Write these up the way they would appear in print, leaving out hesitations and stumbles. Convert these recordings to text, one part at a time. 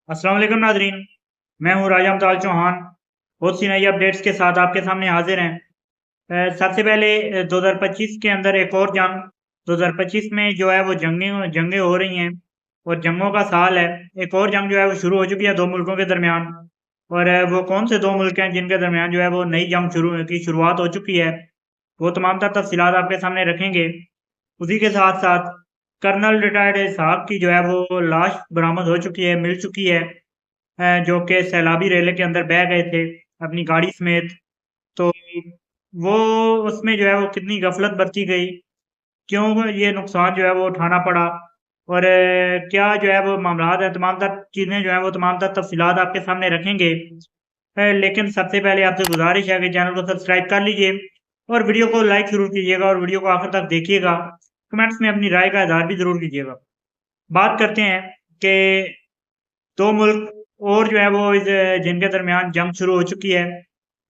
अस्सलाम वालेकुम नाजरीन। मैं हूँ राजा अमताल चौहान। बहुत सी नई अपडेट्स के साथ आपके सामने हाजिर हैं। सबसे पहले 2025 के अंदर एक और जंग 2025 में जो है वो जंगें जंगें हो रही हैं और जंगों का साल है। एक और जंग जो है वो शुरू हो चुकी है दो मुल्कों के दरमियान। और वो कौन से दो मुल्क हैं जिनके दरमियान जो है वो नई जंग शुरुआत हो चुकी है। वो तमाम तर तफसीलात आपके सामने रखेंगे। उसी के साथ साथ कर्नल रिटायर्ड साहब की जो है वो लाश बरामद हो चुकी है, मिल चुकी है। जो कि सैलाबी रेले के अंदर बह गए थे अपनी गाड़ी समेत। तो वो उसमें जो है वो कितनी गफलत बरती गई, क्यों ये नुकसान जो है वो उठाना पड़ा और क्या जो है वो मामलात है, तमाम तर चीज़ें जो है वो तमाम तर तफसीलात आपके सामने रखेंगे। लेकिन सबसे पहले आपसे गुजारिश है कि चैनल को सब्सक्राइब कर लीजिए और वीडियो को लाइक ज़रूर कीजिएगा और वीडियो को आखिर तक देखिएगा। कमेंट्स में अपनी राय का इज़हार भी ज़रूर कीजिएगा। बात करते हैं कि दो मुल्क और जो है वो जिनके दरमियान जंग शुरू हो चुकी है।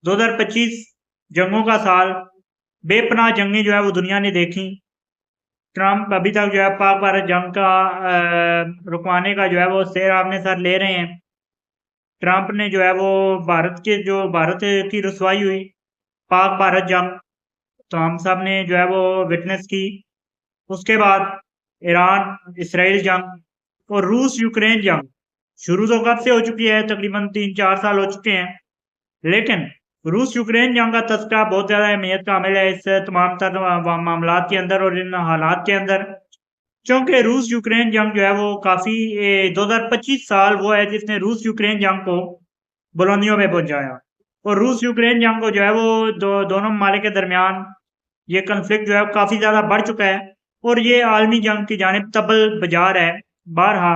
2025 जंगों का साल, बेपनाह जंगें जो है वो दुनिया ने देखी। ट्रंप अभी तक जो है पाक भारत जंग का रुकवाने का जो है वो सेर आपने सर ले रहे हैं। ट्रंप ने जो है वो भारत की रुसवाई हुई, पाक भारत जंग, तो हम सब ने जो है वो विटनेस की। उसके बाद ईरान इसराइल जंग और रूस यूक्रेन जंग शुरू तो कब से हो चुकी है, तकरीबन 3-4 साल हो चुके हैं। लेकिन रूस यूक्रेन जंग का तस्करा बहुत ज़्यादा अहमियत का हामिल है इस तमाम तर मामलात के अंदर और इन हालात के अंदर। क्योंकि रूस यूक्रेन जंग जो है वो काफ़ी 2025 साल वो है जिसने रूस यूक्रेन जंग को बुलंदियों में पहुंचाया। और रूस यूक्रेन जंग को जो है वो दोनों ममालिक के दरमियान ये कन्फ्लिक्ट जो है काफ़ी ज़्यादा बढ़ चुका है और ये आलमी जंग की जानिब तबल बजार है। बारहा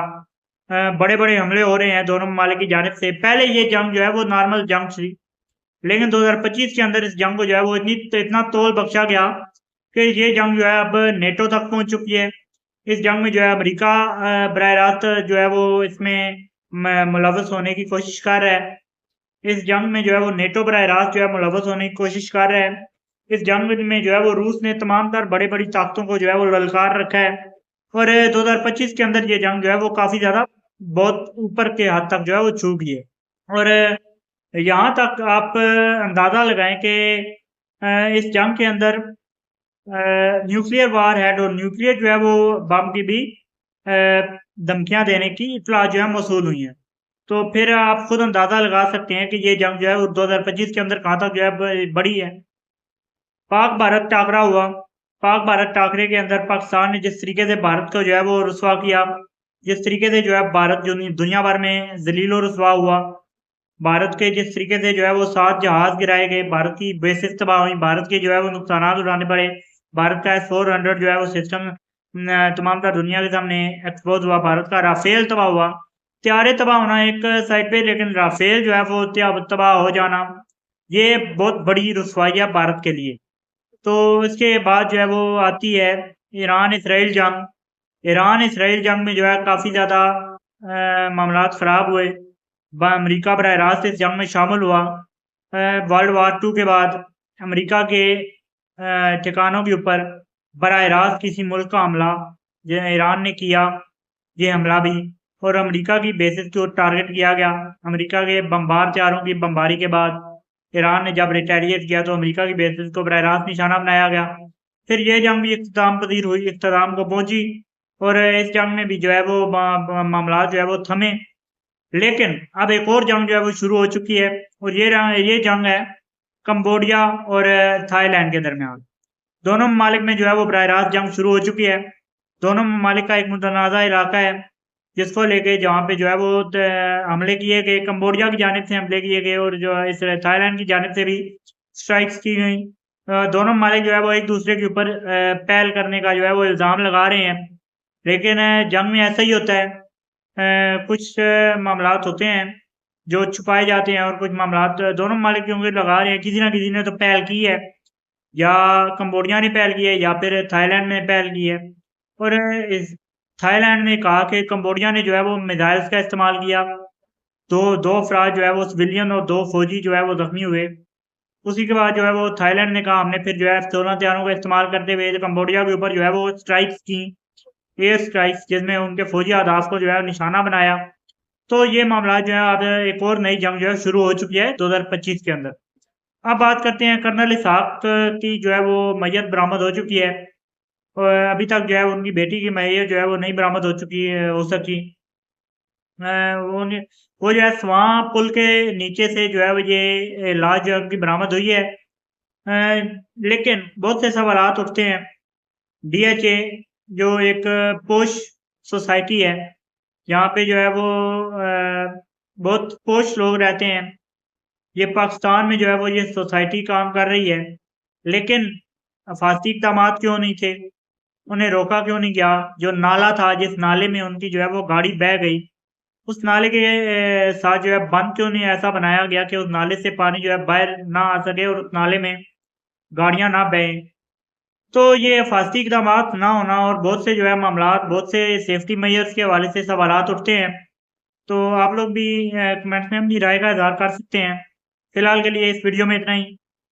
बड़े बड़े हमले हो रहे हैं दोनों ममालिक की जानिब से। पहले ये जंग जो है वो नॉर्मल जंग थी, लेकिन 2025 के अंदर इस जंग को जो है वो इतना तोल बख्शा गया कि ये जंग जो है अब नेटो तक पहुंच चुकी है। इस जंग में जो है अमेरिका बरह रास्त जो है वो इसमें मुलव्वस होने की कोशिश कर रहा है। इस जंग में जो है वो नेटो बरह रास्त जो है मुलव्वस होने की कोशिश कर रहा है। इस जंग में जो है वो रूस ने तमाम तर बड़ी बड़ी ताकतों को जो है वो ललकार रखा है। और 2025 के अंदर ये जंग जो है वो काफ़ी ज़्यादा बहुत ऊपर के हद तक जो है वो छू गई है। और यहाँ तक आप अंदाज़ा लगाएं कि इस जंग के अंदर न्यूक्लियर वार हेड और न्यूक्लियर जो है वो बम की भी धमकियां देने की इतला जो है मौसूल हुई हैं। तो फिर आप खुद अंदाज़ा लगा सकते हैं कि ये जंग जो है वो 2025 के अंदर कहाँ तक जो है बढ़ी है। पाक भारत टाकरा हुआ। पाक भारत टाकरे के अंदर पाकिस्तान ने जिस तरीके से भारत को जो है वो रुसवा किया, जिस तरीके से जो है भारत जो दुनिया भर में जलील और रुसवा हुआ, भारत के जिस तरीके से जो है वो 7 जहाज गिराए गए, भारत की बेसिस तबाह हुई, भारत के जो है वो नुकसानात उठाने पड़े। भारत का S-400 जो है वो सिस्टम तमाम तर दुनिया के सामने एक्सपोज हुआ। भारत का राफेल तबाह हुआ। त्यारे तबाह होना एक साइड पे, लेकिन राफेल जो है वो तबाह हो जाना, ये बहुत बड़ी रुसवाई है भारत के लिए। तो इसके बाद जो है वो आती है ईरान इसराइल जंग। ईरान इसराइल जंग में जो है काफ़ी ज़्यादा मामलात ख़राब हुए। अमेरिका बरह रास्त इस जंग में शामिल हुआ। वर्ल्ड वार टू के बाद अमेरिका के ठिकानों के ऊपर बरह रास्त किसी मुल्क का हमला जो ईरान ने किया, ये हमला भी, और अमेरिका की बेसिस को टारगेट किया गया। अमेरिका के बमबार तैयारों की बमबारी के बाद ईरान ने जब रिटेलिएट किया तो अमेरिका की बेसिस को बरह रास्त निशाना बनाया गया। फिर ये जंग भी इख्तिताम पजीर हुई, इख्तिताम को पहुंची और इस जंग में भी जो है वो मामला जो है वो थमे। लेकिन अब एक और जंग जो है वो शुरू हो चुकी है और ये जंग है कंबोडिया और थाईलैंड के दरमियान। दोनों ममालिक में जो है वो बरह रास्त जंग शुरू हो चुकी है। दोनों ममालिक का एक मुतनाज़ा इलाका है जिसको लेके जहाँ पे जो है वो हमले किए गए, कंबोडिया की जानिब से हमले किए गए और जो है इस थाईलैंड की जानिब से भी स्ट्राइक्स की गई। दोनों ममालिक जो है वो एक दूसरे के ऊपर पहल करने का जो है वो इल्ज़ाम लगा रहे हैं। लेकिन जंग में ऐसा ही होता है, कुछ मामलात होते हैं जो छुपाए जाते हैं और कुछ मामलात दोनों ममालिक क्योंकि लगा रहे हैं, किसी ना किसी ने तो पहल की है, या कंबोडिया ने पहल की है या फिर थाईलैंड ने पहल की है। और इस थाईलैंड ने कहा कि कंबोडिया ने जो है वो मिसाइल्स का इस्तेमाल किया। तो दो अफराद जो है वो सिविलियन और दो फौजी जो है वो जख्मी हुए। उसी के बाद जो है वो थाईलैंड ने कहा हमने फिर जो है F-16 हथियारों का इस्तेमाल करते हुए जो कंबोडिया के ऊपर जो है वो स्ट्राइक्स की, एयर स्ट्राइक्स, जिसमें उनके फौजी अहदाफ को जो है निशाना बनाया। तो ये मामला जो है अब एक और नई जंग जो है शुरू हो चुकी है 2025 के अंदर। अब बात करते हैं कर्नल इसहाक की जो है वो मैयत बरामद हो चुकी है। और अभी तक जो है उनकी बेटी की मैयत जो है वो नहीं बरामद हो चुकी है हो सकी। अ, वो ने वो जो है स्वां पुल के नीचे से जो है वो ये लाश जो है उनकी बरामद हुई है। लेकिन बहुत से सवालात उठते हैं। डीएचए जो एक पोश सोसाइटी है, यहाँ पे जो है वो बहुत पोश लोग रहते हैं। ये पाकिस्तान में जो है वो ये सोसाइटी काम कर रही है, लेकिन अफाती इक़दामात क्यों नहीं थे? उन्हें रोका क्यों नहीं गया? जो नाला था, जिस नाले में उनकी जो है वो गाड़ी बह गई, उस नाले के साथ जो है बंद क्यों नहीं ऐसा बनाया गया कि उस नाले से पानी जो है बाहर ना आ सके और उस नाले में गाड़ियाँ ना बहें। तो ये हिफाज़ती इक़दामात ना होना और बहुत से जो है मामलात, बहुत से सेफ्टी मेजर्स के हवाले से सवालात उठते हैं। तो आप लोग भी कमेंट्स में अपनी राय का इज़हार कर सकते हैं। फिलहाल के लिए इस वीडियो में इतना ही।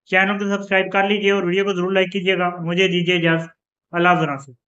चैनल को सब्सक्राइब कर लीजिए और वीडियो को ज़रूर लाइक कीजिएगा। मुझे दीजिए इजाज़त। अल्लाह हाफ़िज़।